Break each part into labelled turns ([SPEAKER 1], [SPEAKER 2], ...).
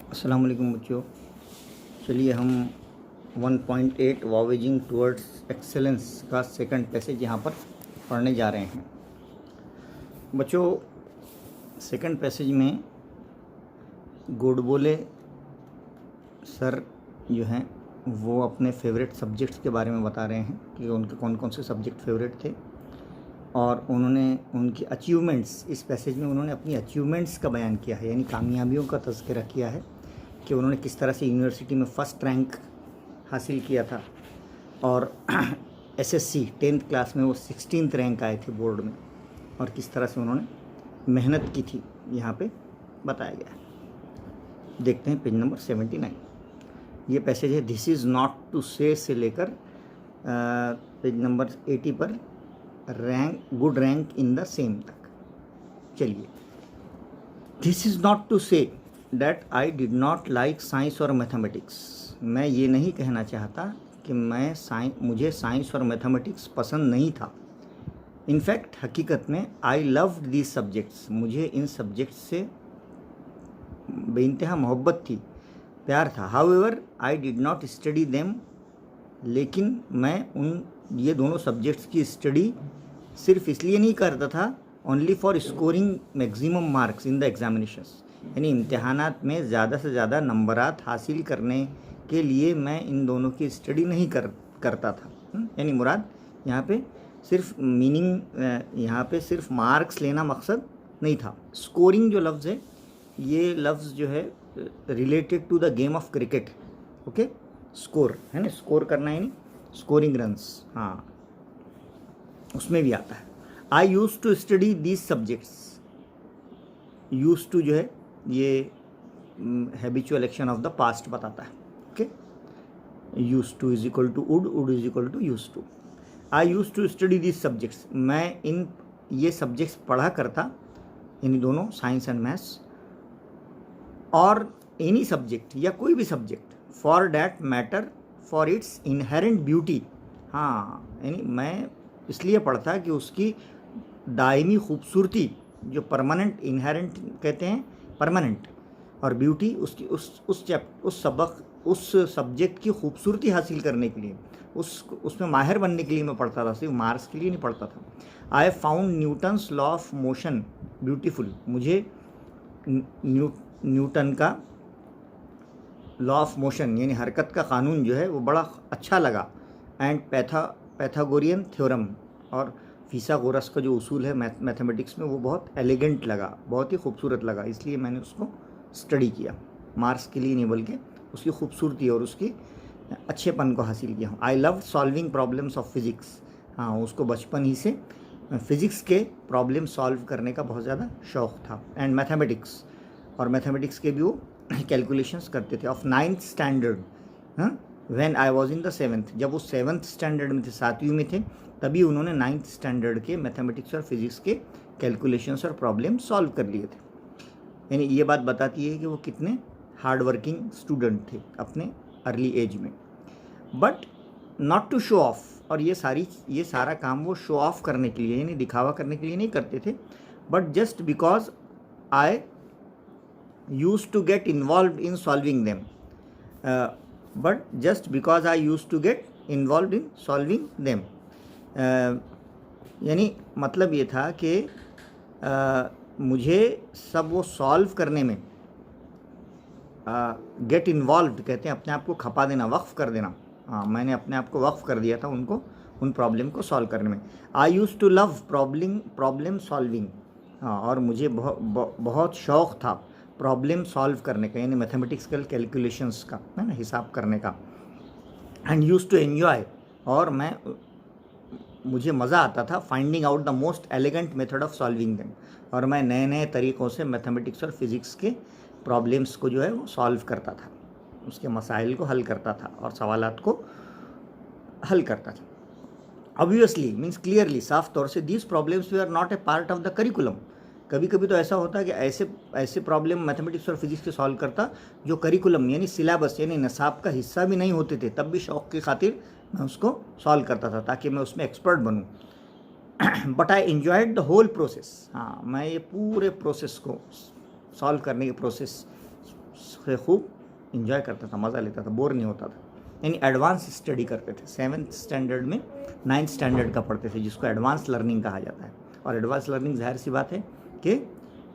[SPEAKER 1] अस्सलाम वालेकुम बच्चों। चलिए हम 1.8 वॉवेजिंग टुवर्ड्स एक्सेलेंस का सेकंड पैसेज यहाँ पर पढ़ने जा रहे हैं। बच्चों, सेकंड पैसेज में गोडबोले सर जो हैं वो अपने फेवरेट सब्जेक्ट्स के बारे में बता रहे हैं कि उनके कौन कौन से सब्जेक्ट फेवरेट थे, और उन्होंने उनकी अचीवमेंट्स, इस पैसेज में उन्होंने अपनी अचीवमेंट्स का बयान किया है, यानी कामयाबियों का तज़किरा किया है कि उन्होंने किस तरह से यूनिवर्सिटी में फ़र्स्ट रैंक हासिल किया था, और एसएससी 10th क्लास में वो 16th रैंक आए थे बोर्ड में, और किस तरह से उन्होंने मेहनत की थी यहाँ पे बताया गया है। देखते हैं पेज नंबर 79। ये पैसेज है दिस इज़ नॉट टू से लेकर पेज नंबर 80 पर good rank in the same तक। चलिए, this is not to say that I did not like science और मैथमेटिक्स। मैं ये नहीं कहना चाहता कि मुझे साइंस और मैथमेटिक्स पसंद नहीं था। इनफैक्ट हकीकत में आई लव्ड दीज सब्जेक्ट्स, मुझे इन सब्जेक्ट्स से बेइंतहा मोहब्बत थी, प्यार था। However I did not study them, लेकिन मैं ये दोनों सब्जेक्ट्स की स्टडी सिर्फ इसलिए नहीं करता था only for scoring maximum marks in the examinations, यानी इम्तहानात में ज़्यादा से ज़्यादा नंबरात हासिल करने के लिए मैं इन दोनों की स्टडी नहीं करता था। यानी मुराद यहाँ पे सिर्फ यहाँ पे सिर्फ मार्क्स लेना मकसद नहीं था। स्कोरिंग जो लफ्ज़ है, ये लफ्ज़ जो है related to the game of cricket. Okay, score है ना, स्कोर करना है, नहीं स्कोरिंग रन्स, हाँ उसमें भी आता है। I used to study these subjects. Used to जो है ये habitual action of the past बताता है। Okay, used to is equal to would is equal to used to. I used to study these subjects, मैं ये subjects पढ़ा करता, यानी दोनों साइंस एंड मैथ्स, और एनी सब्जेक्ट या कोई भी subject, for that matter for its inherent beauty. हाँ, यानी मैं इसलिए पढ़ता कि उसकी दायमी खूबसूरती, जो परमानेंट, इनहेरेंट कहते हैं परमानेंट, और ब्यूटी उसकी उस सब्जेक्ट की खूबसूरती हासिल करने के लिए, उसमें माहिर बनने के लिए मैं पढ़ता था, सिर्फ मार्क्स के लिए नहीं पढ़ता था। I found Newton's law of motion beautiful, मुझे न्यूटन का लॉ ऑफ मोशन यानी हरकत का कानून जो है वो बड़ा अच्छा लगा। एंड पैथागोरियन थ्योरम, और फिसागोरस का जो उसूल है मैथमेटिक्स में, वो बहुत एलिगेंट लगा, बहुत ही खूबसूरत लगा, इसलिए मैंने उसको स्टडी किया, मार्क्स के लिए नहीं बल्कि उसकी खूबसूरती और उसकी अच्छेपन को हासिल किया। I love solving problems of physics, हाँ उसको बचपन ही से फिज़िक्स के प्रॉब्लम सॉल्व करने का बहुत ज़्यादा शौक़ था। एंड मैथमेटिक्स, और मैथमेटिक्स के भी वो कैलकुलेशंस करते थे। ऑफ 9th स्टैंडर्ड, हाँ when I was in the 7th, जब वो 7th स्टैंडर्ड में थे, 7वीं में थे, तभी उन्होंने 9th स्टैंडर्ड के मैथमेटिक्स और फिज़िक्स के कैलकुलेशंस और प्रॉब्लम सॉल्व कर लिए थे। यानी ये बात बताती है कि वो कितने हार्ड वर्किंग स्टूडेंट थे अपने अर्ली एज में। But not to show off, और ये सारा काम वो शो ऑफ करने के लिए, यानी दिखावा करने के लिए नहीं करते थे, but just because I used to get involved in solving them, but just because I used to get involved in solving them, यानी मतलब ये था कि मुझे सब वो सॉल्व करने में, गेट इन्वॉल्व्ड कहते हैं अपने आप को खपा देना, वक्फ कर देना, हाँ मैंने अपने आप को वक्फ कर दिया था उनको, उन प्रॉब्लम को सॉल्व करने में। I used to love problem solving, हाँ और मुझे बहुत शौक़ था प्रॉब्लम सॉल्व करने का, यानी मैथमेटिक्सल कैलकुलेशंस का, है ना, हिसाब करने का। एंड यूज़ टू एन्जॉय, और मुझे मज़ा आता था finding out the most elegant method of solving them, और मैं नए नए तरीक़ों से मैथमेटिक्स और फिज़िक्स के प्रॉब्लम्स को जो है वो सॉल्व करता था, उसके मसाइल को हल करता था और सवालात को हल करता था। ऑब्वियसली मीन्स क्लियरली, साफ तौर से, these problems they are not a part of the curriculum. कभी कभी तो ऐसा होता है कि ऐसे प्रॉब्लम मैथमेटिक्स और फिज़िक्स के सॉल्व करता जो करिकुलम यानी सिलेबस यानी निसाब का हिस्सा भी नहीं होते थे, तब भी शौक़ की खातिर मैं उसको सॉल्व करता था ताकि मैं उसमें एक्सपर्ट बनूं। But I enjoyed the whole process, हाँ मैं ये पूरे प्रोसेस को सॉल्व करने के प्रोसेस से खूब इंजॉय करता था, मज़ा लेता था, बोर नहीं होता था। यानी एडवांस स्टडी करते थे। 7th स्टैंडर्ड में 9th स्टैंडर्ड का पढ़ते थे, जिसको एडवांस लर्निंग कहा जाता है। और एडवांस लर्निंग जाहिर सी बात है कि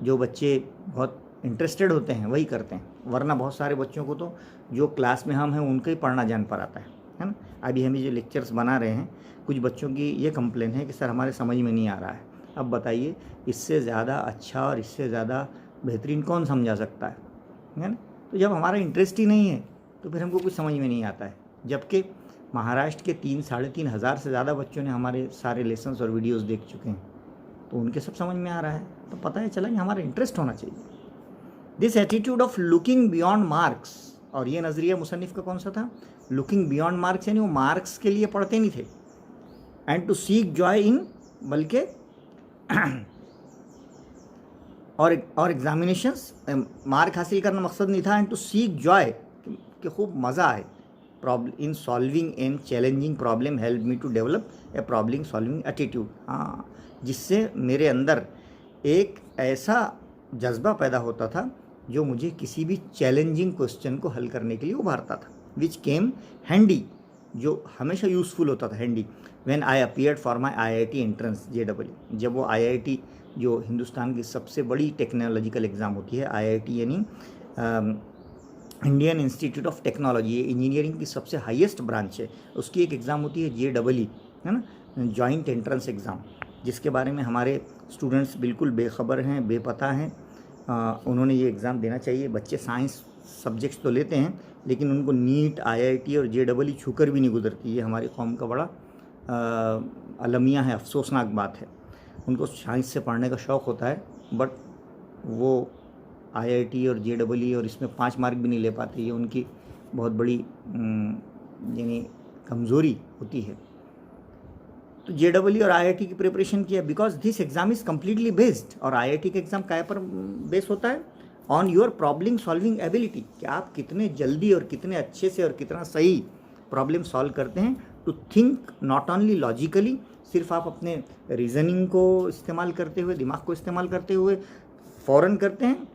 [SPEAKER 1] जो बच्चे बहुत इंटरेस्टेड होते हैं वही करते हैं, वरना बहुत सारे बच्चों को तो जो क्लास में हम हैं उनका ही पढ़ना जान पर आता है ना। अभी हम जो लेक्चर्स बना रहे हैं, कुछ बच्चों की ये कंप्लेन है कि सर हमारे समझ में नहीं आ रहा है। अब बताइए, इससे ज़्यादा अच्छा और इससे ज़्यादा बेहतरीन कौन समझा सकता है ना। तो जब हमारा इंटरेस्ट ही नहीं है तो फिर हमको कुछ समझ में नहीं आता है। जबकि महाराष्ट्र के 3-3.5 हज़ार से ज़्यादा बच्चों ने हमारे सारे लेसन्स और वीडियोस देख चुके हैं, तो उनके सब समझ में आ रहा है। तो पता है चला कि हमारा इंटरेस्ट होना चाहिए। This attitude of looking beyond marks, और ये नज़रिया मुसन्निफ़ का कौन सा था? लुकिंग बियॉन्ड मार्क्स, यानी वो मार्क्स के लिए पढ़ते नहीं थे। And to seek joy in, बल्कि और एग्जामिनेशंस, मार्क हासिल करना मकसद नहीं था। एंड टू सीक जॉय, कि खूब मज़ा आए। Problem in solving and challenging problem help me to develop a problem solving attitude. हाँ, जिससे मेरे अंदर एक ऐसा जज्बा पैदा होता था जो मुझे किसी भी चैलेंजिंग क्वेश्चन को हल करने के लिए उभारता था। विच केम हैंडी, जो हमेशा यूज़फुल होता था, handy, when I appeared for my IIT entrance JEE। जब वो IIT, जो हिंदुस्तान की सबसे बड़ी टेक्नोलॉजिकल एग्ज़ाम होती है, IIT यानी इंडियन इंस्टीट्यूट ऑफ टेक्नोलॉजी, ये इंजीनियरिंग की सबसे हाईएस्ट ब्रांच है, उसकी एक एग्ज़ाम होती है JEE, है ना, जॉइंट एंट्रेंस एग्ज़ाम, जिसके बारे में हमारे स्टूडेंट्स बिल्कुल बेखबर हैं, बेपता हैं। उन्होंने ये एग्ज़ाम देना चाहिए। बच्चे साइंस सब्जेक्ट्स तो लेते हैं, लेकिन उनको नीट, IIT और JEE छूकर भी नहीं गुजरती। ये हमारी कौम का बड़ा अलमिया है, अफसोसनाक बात है। उनको साइंस से पढ़ने का शौक़ होता है, बट वो IIT और JEE और इसमें 5 मार्क भी नहीं ले पाते। ये उनकी बहुत बड़ी यानी कमज़ोरी होती है। तो JEE और IIT की प्रिपरेशन किया, because this exam is completely based. और IIT का एग्ज़ाम क्या पर बेस होता है? On your problem solving ability, कि आप कितने जल्दी और कितने अच्छे से और कितना सही प्रॉब्लम सॉल्व करते हैं। To think not only logically, सिर्फ आप अपने रीजनिंग को इस्तेमाल करते हुए, दिमाग को इस्तेमाल करते हुए फ़ौरन करते हैं,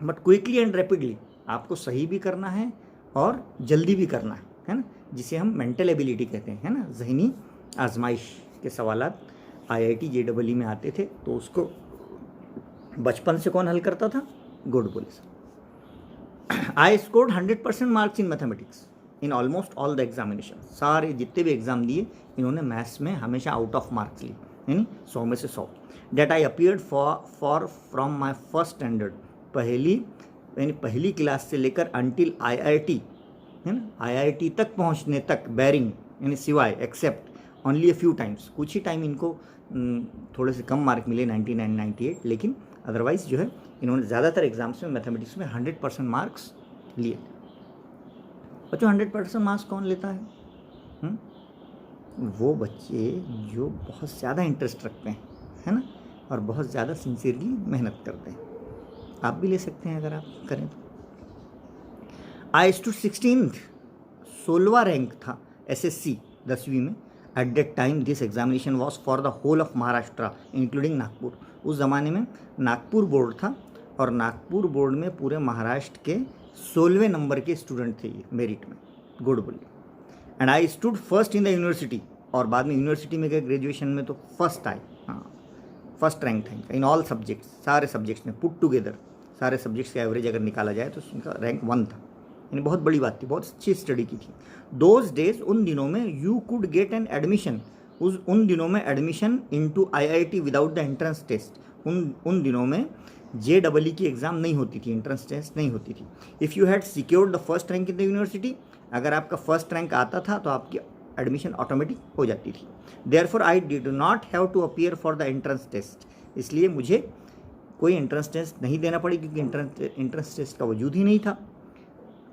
[SPEAKER 1] बट क्विकली एंड रैपिडली। आपको सही भी करना है और जल्दी भी करना है ना, जिसे हम मेंटल एबिलिटी कहते हैं, है ना। जहनी आजमाइश के सवालात IIT JEE में आते थे, तो उसको बचपन से कौन हल करता था? गुड बोले। I scored 100% marks in mathematics in almost all the examination. सारे जितने भी एग्ज़ाम दिए, इन्होंने मैथ्स में हमेशा आउट ऑफ मार्क्स लिए, यानी 100 में से 100। That I appeared for from my first standard, पहली क्लास से लेकर अंटिल IIT, है ना, IIT तक पहुंचने तक, बैरिंग यानी सिवाय, except only a few times, कुछ ही टाइम इनको थोड़े से कम मार्क मिले, 99, 98, लेकिन अदरवाइज़ जो है इन्होंने ज़्यादातर एग्जाम्स में मैथमेटिक्स में 100% मार्क्स लिए। बच्चों 100% मार्क्स कौन लेता है? वो बच्चे जो बहुत ज़्यादा इंटरेस्ट रखते हैं, है ना, और बहुत ज़्यादा सिंसियरली मेहनत करते हैं। आप भी ले सकते हैं अगर आप करें तो। आई स्टूड 16th, 16वां रैंक था SSC 10वीं में। At that time this examination was for the whole of Maharashtra including Nagpur. उस ज़माने में नागपुर बोर्ड था, और नागपुर बोर्ड में पूरे महाराष्ट्र के 16वें नंबर के स्टूडेंट थे ये मेरिट में, गुड बोलिए। And I stood first in the university, और बाद में यूनिवर्सिटी में गए ग्रेजुएशन में तो फर्स्ट आए। हाँ, फर्स्ट रैंक था इनका इन ऑल सब्जेक्ट्स, सारे सब्जेक्ट्स में पुट टुगेदर, सारे सब्जेक्ट्स का एवरेज अगर निकाला जाए तो उनका रैंक 1 था। यानी बहुत बड़ी बात थी, बहुत अच्छी स्टडी की थी। दोज डेज, उन दिनों में, you could get an admission, उन दिनों में admission into IIT without the entrance test. उन दिनों में JEE की एग्ज़ाम नहीं होती थी, एंट्रेंस टेस्ट नहीं होती थी। If you had secured the first rank in the university, अगर आपका फर्स्ट रैंक आता था तो आपकी एडमिशन ऑटोमेटिक हो जाती थी। Therefore I did not have to appear for the entrance test, इसलिए मुझे कोई एंट्रेंस टेस्ट नहीं देना पड़ी, क्योंकि एंट्रेंस टेस्ट का वजूद ही नहीं था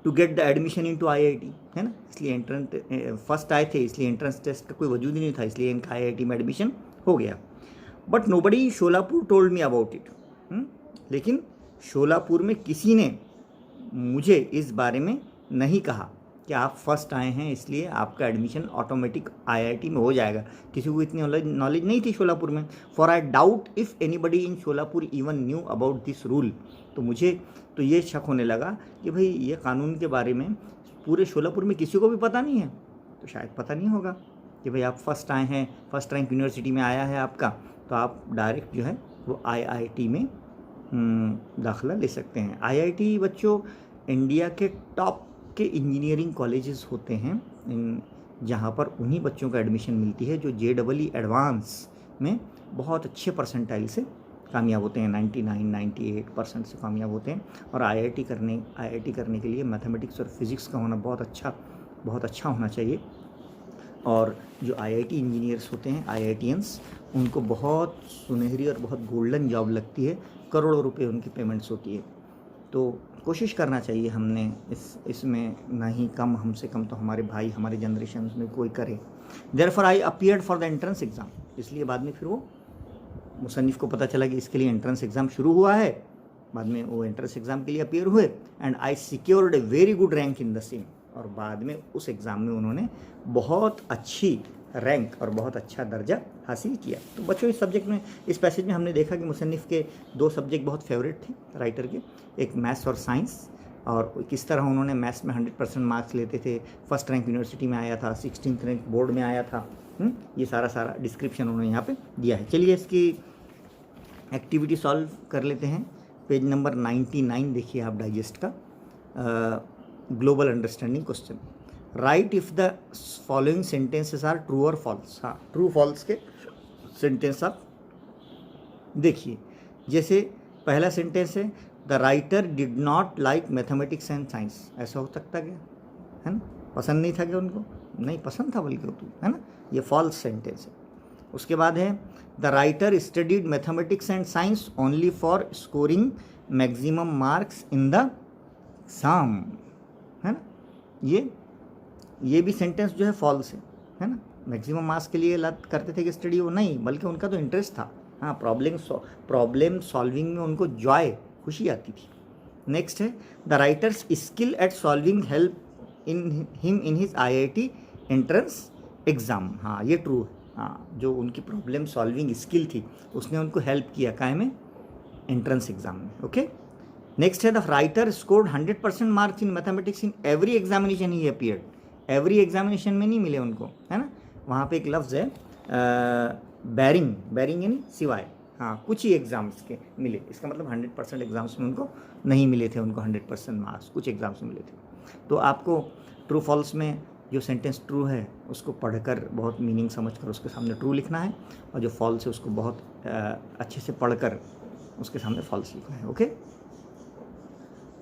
[SPEAKER 1] to get the admission into IIT, है ना। इसलिए एंट्रेंस फर्स्ट आए थे, इसलिए एंट्रेंस टेस्ट का कोई वजूद ही नहीं था, इसलिए इनका IIT में एडमिशन हो गया। But nobody Sholapur told me about it. लेकिन शोलापुर में किसी ने मुझे इस बारे में नहीं कहा कि आप फर्स्ट आए हैं इसलिए आपका एडमिशन ऑटोमेटिक आईआईटी में हो जाएगा। किसी को इतनी नॉलेज नहीं थी शोलापुर में। For I doubt if anybody in Sholapur even knew about this rule. तो मुझे तो ये शक होने लगा कि भाई ये कानून के बारे में पूरे शोलापुर में किसी को भी पता नहीं है, तो शायद पता नहीं होगा कि भाई आप फर्स्ट आए हैं, फर्स्ट रैंक यूनिवर्सिटी में आया है आपका, तो आप डायरेक्ट जो है वो आईआईटी में दाखिला ले सकते हैं। आईआईटी बच्चों इंडिया के टॉप के इंजीनियरिंग कॉलेजेस होते हैं, जहाँ पर उन्हीं बच्चों का एडमिशन मिलती है जो JEE एडवांस में बहुत अच्छे परसेंटाइल से कामयाब होते हैं, 99-98% से कामयाब होते हैं। और आईआईटी करने के लिए मैथमेटिक्स और फिज़िक्स का होना बहुत अच्छा होना चाहिए। और जो आईआईटी इंजीनियर्स होते हैं, आईआईटियंस, उनको बहुत सुनहरी और बहुत गोल्डन जॉब लगती है, करोड़ों रुपए उनकी पेमेंट्स होती है। तो कोशिश करना चाहिए हमने इसमें, ना ही कम, हमसे कम तो हमारे भाई, हमारे जनरेशन में कोई करे। Therefore I appeared for the entrance exam. इसलिए बाद में फिर वो मुसन्निफ़ को पता चला कि इसके लिए एंट्रेंस एग्ज़ाम शुरू हुआ है, बाद में वो एंट्रेंस एग्ज़ाम के लिए अपीयर हुए and I secured a very good rank in the same. और बाद में उस एग्ज़ाम में उन्होंने बहुत अच्छी रैंक और बहुत अच्छा दर्जा हासिल किया। तो बच्चों इस सब्जेक्ट में, इस पैसेज में हमने देखा कि मुसन्निफ़ के 2 सब्जेक्ट बहुत फेवरेट थे राइटर के, एक मैथ्स और साइंस, और किस तरह उन्होंने मैथ्स में 100% मार्क्स लेते थे, फर्स्ट रैंक यूनिवर्सिटी में आया था, 16th रैंक बोर्ड में आया था। ये सारा डिस्क्रिप्शन उन्होंने यहाँ पे दिया है। चलिए इसकी एक्टिविटी सॉल्व कर लेते हैं। पेज नंबर 99 देखिए आप डाइजेस्ट का, global understanding question. Write if the following sentences are true और फॉल्स। हाँ, ट्रू फॉल्स के सेंटेंस आप देखिए। जैसे पहला सेंटेंस है, the writer did not like mathematics and science. ऐसा हो सकता क्या, है ना? पसंद नहीं था क्या उनको? नहीं पसंद था बल्कि, है ना? ये फॉल्स सेंटेंस है। उसके बाद है, the writer studied mathematics and science only for scoring maximum marks in the exam, है ना? ये भी सेंटेंस जो है फॉल्स है ना? मैक्सिमम मार्क्स के लिए करते थे कि स्टडी, वो नहीं, बल्कि उनका तो इंटरेस्ट था। हाँ, प्रॉब्लम सॉल्विंग में उनको जॉय, खुशी आती थी। नेक्स्ट है, the writers skill eight solving help in him in his IIT entrance exam. हाँ, ये ट्रू है। हाँ, जो उनकी प्रॉब्लम सॉल्विंग स्किल थी उसने उनको हेल्प किया काहे में, एंट्रेंस एग्ज़ाम में। ओके, नेक्स्ट है, the writer scored 100% marks in mathematics in every examination he appeared. Every examination में नहीं मिले उनको, है ना? वहाँ पे एक लफ्ज़ है बैरिंग यानी सिवाय। हाँ, कुछ ही एग्ज़ाम्स के मिले, इसका मतलब 100% एग्ज़ाम्स में उनको नहीं मिले थे, उनको 100% मार्क्स कुछ एग्ज़ाम्स में मिले थे। तो आपको ट्रू फॉल्स में जो सेंटेंस ट्रू है उसको पढ़कर बहुत मीनिंग समझकर उसके सामने ट्रू लिखना है, और जो फॉल्स है उसको बहुत अच्छे से पढ़कर उसके सामने फॉल्स लिखना है। ओके,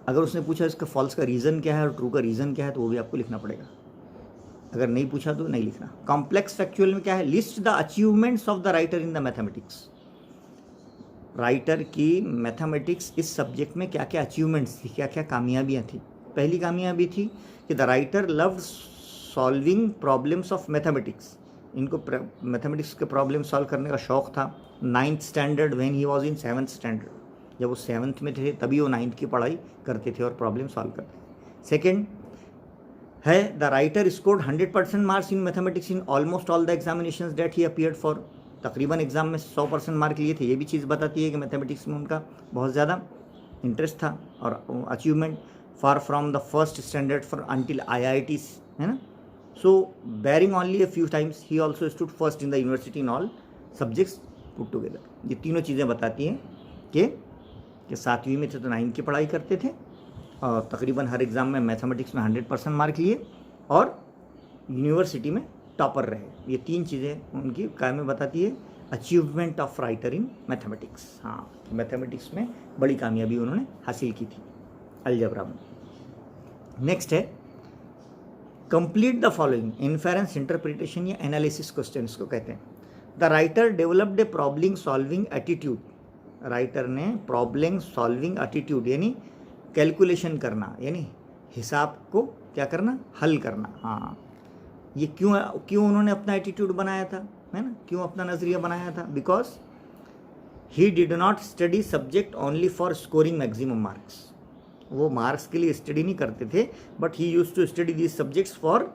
[SPEAKER 1] अगर उसने पूछा इसका फॉल्स का रीज़न क्या है और ट्रू का रीज़न क्या है, तो वो भी आपको लिखना पड़ेगा। अगर नहीं पूछा तो नहीं लिखना। कॉम्प्लेक्स फैक्चुअल में क्या है, list the achievements of the writer in the mathematics. Writer की मैथमेटिक्स इस सब्जेक्ट में क्या क्या अचीवमेंट्स थी, क्या क्या कामयाबियाँ थी। पहली कामयाबी थी कि the writer loved solving problems of mathematics. इनको मैथमेटिक्स के प्रॉब्लम सॉल्व करने का शौक़ था। 9th standard when he was in 7th standard, जब वो 7th में थे तभी वो 9th की पढ़ाई करते थे और प्रॉब्लम सॉल्व करते थे। सेकेंड है, the writer scored 100% marks in mathematics in almost all the examinations that he appeared for. तकरीबन एग्जाम में 100% मार्क लिए थे। ये भी चीज़ बताती है कि मैथमेटिक्स में उनका बहुत ज़्यादा इंटरेस्ट था और achievement far from the first standard for until IITs, है ना? So barring only a few times ही also stood first in the university in all subjects put together. ये तीनों चीज़ें बताती हैं कि 7वीं में थे तो 9th की पढ़ाई करते थे और तकरीबन हर एग्ज़ाम में मैथमेटिक्स में 100% मार्क लिए और यूनिवर्सिटी में टॉपर रहे। ये 3 चीज़ें उनकी काय में बताती है achievement of writer in mathematics. हाँ, मैथमेटिक्स में बड़ी कामयाबी उन्होंने हासिल की थी अलजेब्रा में। नेक्स्ट है, complete the following. Inference, interpretation या एनालिसिस क्वेश्चंस को कहते हैं। The writer developed A problem solving attitude. Writer ने प्रॉब्लम सॉल्विंग एटीट्यूड यानी कैलकुलेशन करना, यानी हिसाब को क्या करना, हल करना। हाँ, ये क्यों उन्होंने अपना एटीट्यूड बनाया था, है ना? क्यों अपना नज़रिया बनाया था? Because he did not study subject only for scoring maximum marks. वो मार्क्स के लिए स्टडी नहीं करते थे, but he used to study these subjects for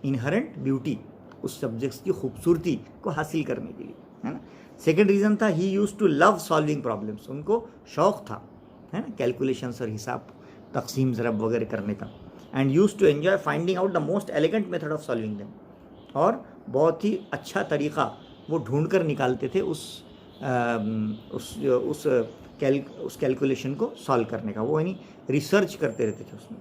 [SPEAKER 1] inherent beauty, उस सब्जेक्ट्स की खूबसूरती को हासिल करने के लिए, है ना। सेकेंड रीज़न था he used to love solving problems, उनको शौक़ था, है ना, कैलकुलेशंस और हिसाब तकसीम ज़रब वगैरह करने का। And used to enjoy finding out the most elegant method of solving them, और बहुत ही अच्छा तरीक़ा वो ढूंढ कर निकालते थे उस कैलकुलेशन को सॉल्व करने का, वो यानी रिसर्च करते रहते थे उसमें।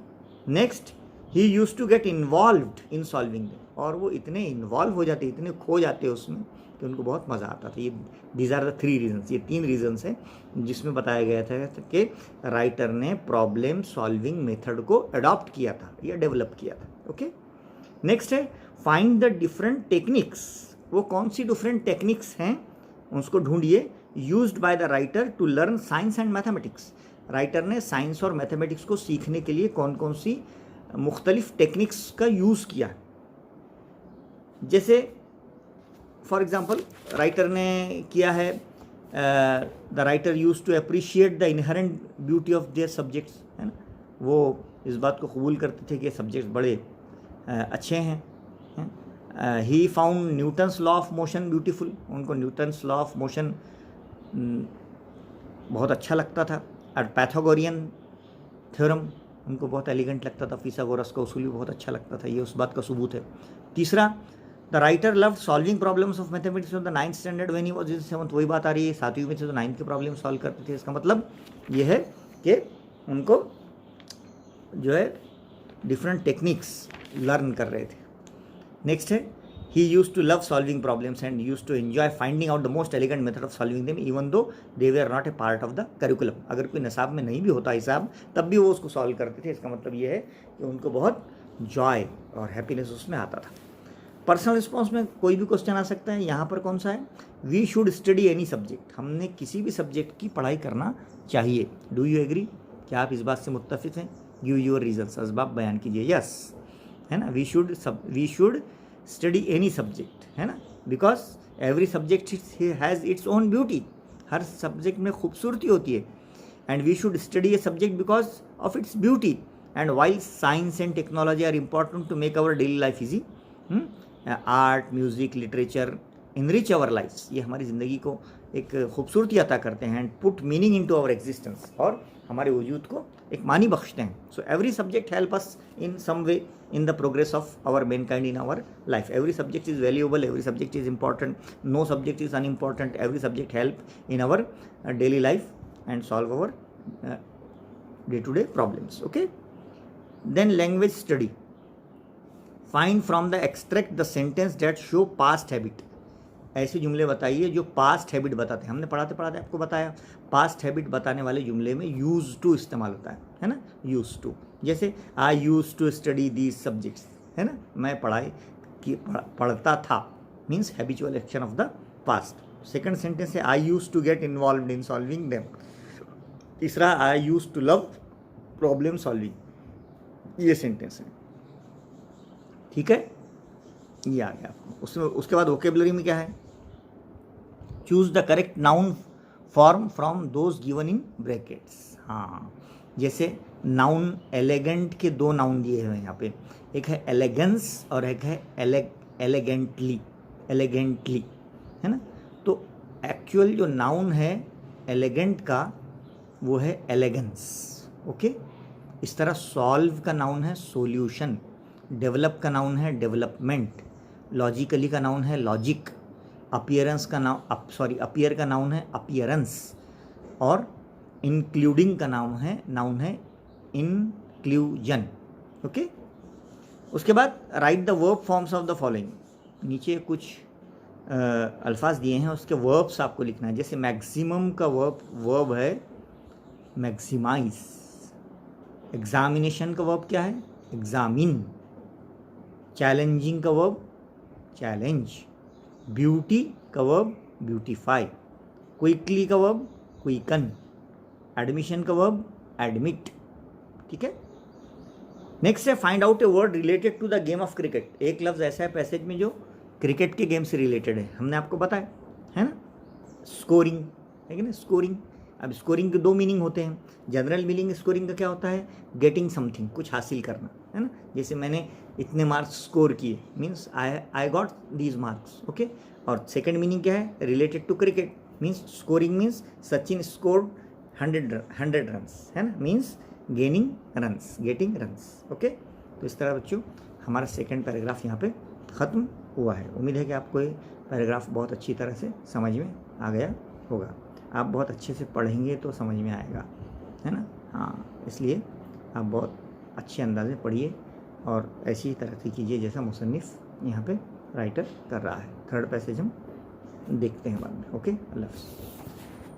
[SPEAKER 1] Next, he used to get involved in solving them, और वो इतने इन्वॉल्व हो जाते, इतने खो जाते उसमें कि उनको बहुत मज़ा आता था। ये दीज आर द 3 रीजन्स, ये 3 रीजन्स हैं जिसमें बताया गया था कि राइटर ने प्रॉब्लम सॉल्विंग मेथड को अडॉप्ट किया था या डेवलप किया था। ओके, नेक्स्ट है फाइंड द डिफरेंट टेक्निक्स, वो कौन सी डिफरेंट टेक्निक्स हैं उसको ढूंढिए, used by the writer to learn science and mathematics, writer ने साइंस और मैथमेटिक्स को सीखने के लिए कौन कौन सी मुख्तलिफ टेक्निक्स का यूज़ किया। जैसे फॉर एग्ज़ाम्पल राइटर ने किया है, the writer use to appreciate the inherent beauty of their subjects, है ना, वो इस बात को कबूल करते थे कि सब्जेक्ट्स बड़े अच्छे हैं। He found Newton's law of motion beautiful, उनको न्यूटन्स लॉ ऑफ मोशन बहुत अच्छा लगता था। और पैथागोरियन थ्योरम उनको बहुत एलिगेंट लगता था, फिथागोरस का उसूल भी बहुत अच्छा लगता था, ये उस बात का सबूत है। तीसरा, the writer loved solving problems of mathematics of the 9th standard when he was in 7th, वही बात आ रही है, 7वीं में से तो 9th के प्रॉब्लम सॉल्व करते थे। इसका मतलब ये है कि उनको जो है डिफरेंट टेक्निक्स लर्न कर रहे थे। नेक्स्ट है ही used to love solving problems and used to enjoy finding out the most elegant method of solving them even though they we are not a part of the curriculum, अगर कोई निसाब में नहीं भी होता हिसाब तब भी वो उसको सॉल्व करते थे। इसका मतलब ये है कि उनको बहुत जॉय और हैप्पीनेस उसमें आता था। पर्सनल रिस्पॉन्स में कोई भी क्वेश्चन आ सकता है, यहाँ पर कौन सा है, we should study any subject, हमने किसी भी सब्जेक्ट की पढ़ाई करना चाहिए। डू यू एग्री, क्या आप इस बात से मुत्तफिक हैं? गिव योर रीजंस, असबाब बयान कीजिए। यस, है ना, we should study any subject, है ना, because every subject has its own beauty, हर सब्जेक्ट में खूबसूरती होती है। And we should study a subject because of its beauty and while science and technology are important to make our daily life easy, art, music, literature enrich our lifes, ये हमारी ज़िंदगी को एक खूबसूरती अता करते हैं। And put meaning into our existence, और हमारे वजूद को एक मानी बख्शते हैं। So every subject help us in some way in the progress of our mankind in our life. Every subject is valuable, every subject is important, no subject is unimportant, every subject help in our daily life and solve our day-to-day problems. Okay, then language study, find from the extract the sentence that show past habit, ऐसे जुमले बताइए जो past habit बताते हैं। हमने पढ़ाते पढ़ाते आपको बताया पास्ट हैबिट बताने वाले जुमले में यूज टू इस्तेमाल होता है ना, यूज टू। जैसे I used to study these subjects, है ना, मैं पढ़ता था, means habitual action of the past. Second sentence है I used to get involved in solving them. तीसरा I used to love problem solving, ये सेंटेंस है, ठीक है, ये आ गया आपको। उसमें उसके बाद वोकेबलरी में क्या है, choose the correct noun form from those given in brackets. हाँ, जैसे नाउन एलिगेंट के 2 नाउन दिए हुए हैं यहाँ पे, एक है एलिगेंस और एक है एलिगेंटली, है ना। तो एक्चुअल जो नाउन है एलिगेंट का वो है एलिगेंस। ओके, इस तरह सॉल्व का नाउन है सॉल्यूशन, डेवलप का नाउन है डेवलपमेंट, लॉजिकली का नाउन है लॉजिक, अपीयरेंस का अपीयर का नाउन है अपीयरेंस, और इंक्लूडिंग का नाउन है इंक्लूजन। ओके, उसके बाद right the verb forms of the following, नीचे कुछ अल्फाज दिए हैं, उसके वर्ब्स आपको लिखना है। जैसे मैक्सिमम का वर्ब है मैक्सिमाइज, एग्जामिनेशन का वर्ब क्या है एग्जामिन, चैलेंजिंग का वर्ब चैलेंज, ब्यूटी का वर्ब ब्यूटीफाई, क्विकली का वर्ब क्विकन, एडमिशन का वर्ब एडमिट, ठीक है। नेक्स्ट है find out a word related to the game of cricket. एक लफ्ज़ ऐसा है पैसेज में जो क्रिकेट के गेम से रिलेटेड है, हमने आपको बताया है ना, स्कोरिंग है कि ना, स्कोरिंग अब स्कोरिंग के दो मीनिंग होते हैं। जनरल मीनिंग स्कोरिंग का क्या होता है, गेटिंग समथिंग, कुछ हासिल करना, है ना। जैसे मैंने इतने मार्क्स स्कोर किए, means I got these marks, okay. और सेकंड मीनिंग क्या है, related to cricket, means scoring means Sachin scored 100 runs, है ना, means gaining runs, getting runs, okay. तो इस तरह बच्चों हमारा सेकंड पैराग्राफ यहाँ पे ख़त्म हुआ है। उम्मीद है कि आपको ये पैराग्राफ बहुत अच्छी तरह से समझ में आ गया होगा। आप बहुत अच्छे से पढ़ेंगे तो समझ में आएगा, है ना। हाँ, इसलिए आप बहुत अच्छे अंदाज़ में पढ़िए और ऐसी तरह से कीजिए जैसा मुसन्निफ़ यहाँ पे राइटर कर रहा है। थर्ड पैसेज हम देखते हैं बाद में, ओके। अल्लाह हाफ़िज़।